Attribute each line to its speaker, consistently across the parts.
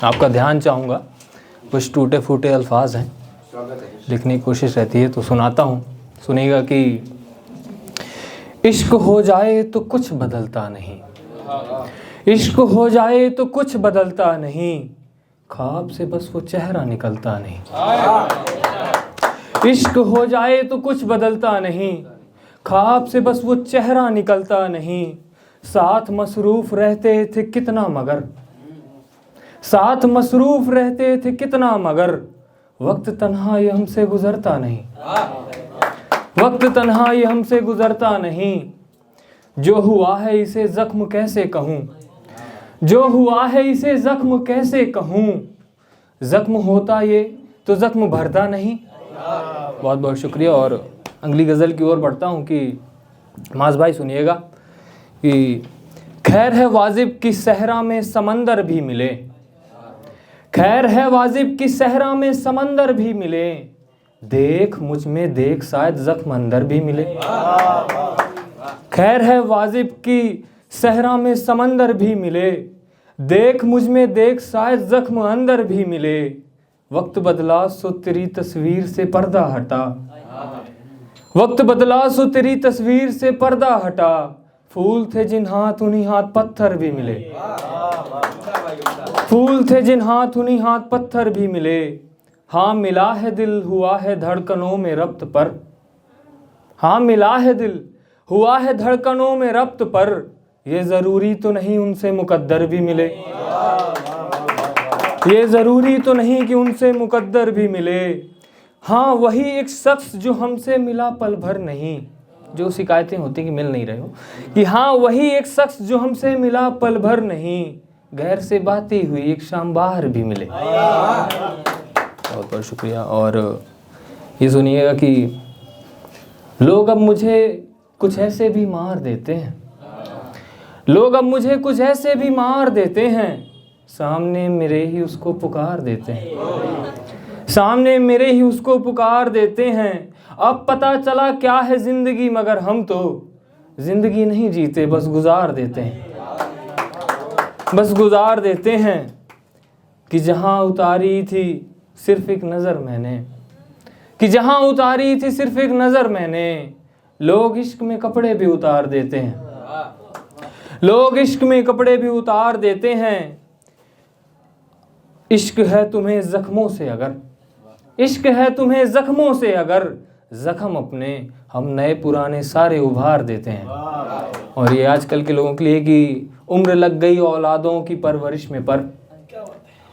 Speaker 1: आपका ध्यान चाहूँगा। कुछ टूटे फूटे अल्फाज हैं, लिखने की कोशिश रहती है तो सुनाता हूँ, सुनिएगा कि इश्क हो जाए तो कुछ बदलता नहीं, इश्क हो जाए तो कुछ बदलता नहीं, ख्वाब से बस वो चेहरा निकलता नहीं। इश्क हो जाए तो कुछ बदलता नहीं, ख्वाब से बस वो चेहरा निकलता नहीं। साथ मसरूफ रहते थे कितना मगर, साथ मसरूफ रहते थे कितना मगर, वक्त तन्हा ये हमसे गुजरता नहीं, वक्त तन्हा ये हमसे गुजरता नहीं। जो हुआ है इसे जख्म कैसे कहूँ, जो हुआ है इसे जख्म कैसे कहूँ, जख्म होता ये तो जख्म भरता नहीं। बहुत बहुत शुक्रिया। और अगली गज़ल की ओर बढ़ता हूँ कि माज भाई सुनिएगा कि खैर है वाजिब की सहरा में समंदर भी मिले, खैर है वाजिब की सहरा में समंदर भी मिले, देख मुझ में देख शायद जख्म अंदर भी मिले। खैर है वाजिब की सहरा में समंदर भी मिले, देख मुझ में देख शायद जख्म अंदर भी मिले। वक्त बदला सो तेरी तस्वीर से पर्दा हटा, वक्त बदला सो तेरी तस्वीर से पर्दा हटा, फूल थे जिन हाथ उन्हीं हाथ पत्थर भी मिले, फूल थे जिन हाथ उन्हीं हाथ पत्थर भी मिले। हाँ मिला है दिल हुआ है धड़कनों में रब्त पर, हाँ मिला है दिल हुआ है धड़कनों में रब्त पर, ये ज़रूरी तो नहीं उनसे मुकद्दर भी मिले, ये ज़रूरी तो नहीं कि उनसे मुकद्दर भी मिले। हाँ वही एक शख्स जो हमसे मिला पल भर नहीं, जो शिकायतें होती कि मिल नहीं रहे हो, कि हाँ वही एक शख्स जो हमसे मिला पल भर नहीं, गैर से बातें हुई एक शाम बाहर भी मिले। बहुत बहुत शुक्रिया। और ये सुनिएगा कि लोग अब मुझे कुछ ऐसे भी मार देते हैं, लोग अब मुझे कुछ ऐसे भी मार देते हैं, सामने मेरे ही उसको पुकार देते हैं, सामने मेरे ही उसको पुकार देते हैं। अब पता चला क्या है ज़िंदगी, मगर हम तो ज़िंदगी नहीं जीते बस गुजार देते हैं, बस गुजार देते हैं। कि जहाँ उतारी थी सिर्फ एक नज़र मैंने, कि जहाँ उतारी थी सिर्फ एक नज़र मैंने, लोग इश्क में कपड़े भी उतार देते हैं, लोग इश्क में कपड़े भी उतार देते हैं। इश्क है तुम्हें ज़ख्मों से अगर, इश्क है तुम्हें ज़ख्मों से अगर, ज़ख्म अपने हम नए पुराने सारे उभार देते हैं। और ये आजकल के लोगों के लिए कि उम्र लग गई औलादों की परवरिश में पर,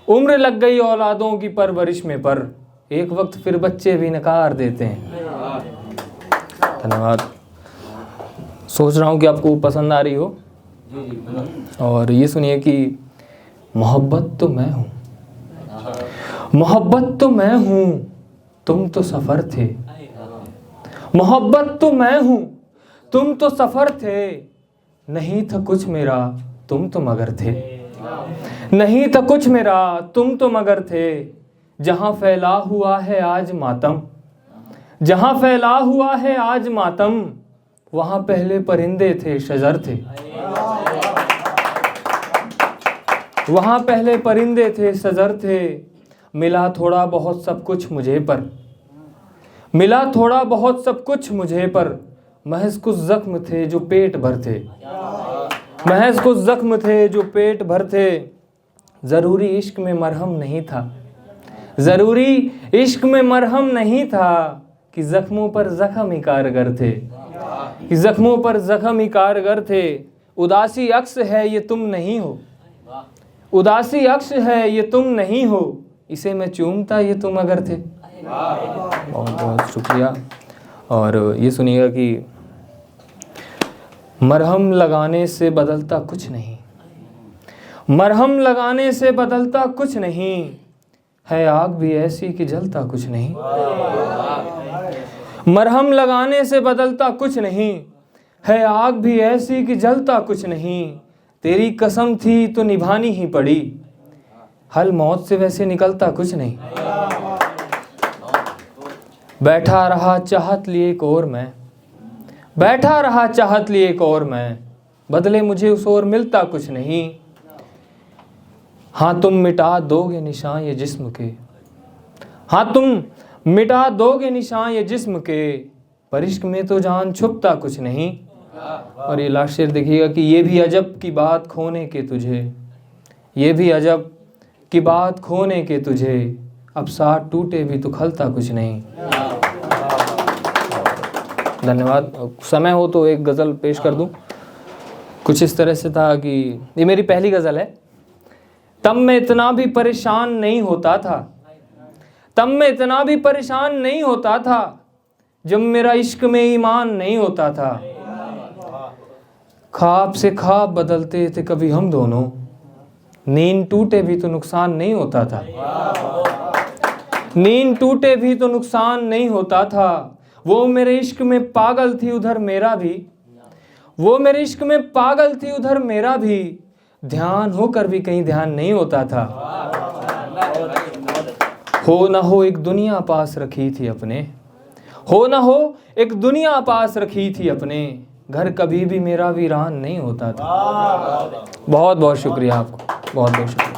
Speaker 1: उम्र लग गई औलादों की परवरिश में पर, एक वक्त फिर बच्चे भी नकार देते हैं। धन्यवाद। सोच रहा हूँ कि आपको पसंद आ रही हो। और ये सुनिए कि मोहब्बत तो मैं हूँ, मोहब्बत तो मैं हूँ तुम तो सफ़र थे, मोहब्बत तो मैं हूँ तुम तो सफ़र थे, नहीं था कुछ मेरा तुम तो मगर थे, नहीं था कुछ मेरा तुम तो मगर थे। जहाँ फैला हुआ है आज मातम, जहाँ फैला हुआ है आज मातम, वहाँ पहले परिंदे थे शजर थे, वहाँ पहले परिंदे थे शजर थे। मिला थोड़ा बहुत सब कुछ मुझे पर, मिला थोड़ा बहुत सब कुछ मुझे पर, महज कुछ जख्म थे जो पेट भर थे, महज कुछ जख्म थे जो पेट भर थे। ज़रूरी इश्क में मरहम नहीं था, ज़रूरी इश्क में मरहम नहीं था, कि ज़ख्मों पर ज़ख्म ही कारगर थे, कि ज़ख्मों पर ज़ख्म ही कारगर थे। उदासी अक्स है ये तुम नहीं हो, उदासी अक्स है ये तुम नहीं हो, इसे मैं चूमता ये तुम अगर थे। बहुत बहुत शुक्रिया। और ये सुनिएगा कि मरहम लगाने से बदलता कुछ नहीं, मरहम लगाने से बदलता कुछ नहीं, है आग भी ऐसी कि जलता कुछ नहीं, मरहम लगाने से बदलता कुछ नहीं, है आग भी ऐसी कि जलता कुछ नहीं। तेरी कसम थी तो निभानी ही पड़ी, हल मौत से वैसे निकलता कुछ नहीं। बैठा रहा चाहत लिए एक और मैं, बैठा रहा चाहत लिए एक और मैं, बदले मुझे उस और मिलता कुछ नहीं। हाँ तुम मिटा दोगे निशान ये जिस्म के, हाँ तुम मिटा दोगे निशान ये जिस्म के, पर इश्क में तो जान छुपता कुछ नहीं। और ये लास्ट शेर देखिएगा कि ये भी अजब की बात खोने के तुझे, ये भी अजब की बात खोने के तुझे, अब साथ टूटे भी तो खलता कुछ नहीं। धन्यवाद। समय हो तो एक गज़ल पेश कर दूं। कुछ इस तरह से था कि ये मेरी पहली गज़ल है। तब मैं इतना भी परेशान नहीं होता था, तब मैं इतना भी परेशान नहीं होता था, जब मेरा इश्क में ईमान नहीं होता था। ख्वाब से ख्वाब बदलते थे कभी हम दोनों, नींद टूटे भी तो नुकसान नहीं होता था, नींद टूटे भी तो नुकसान नहीं होता था। वो मेरे इश्क में पागल थी उधर मेरा भी, वो मेरे इश्क में पागल थी उधर मेरा भी, ध्यान होकर भी कहीं ध्यान नहीं होता था। हो ना हो एक दुनिया पास रखी थी अपने, हो ना हो एक दुनिया पास रखी थी अपने, घर कभी भी मेरा वीरान नहीं होता था। बहुत बहुत शुक्रिया आपको, बहुत बहुत शुक्रिया।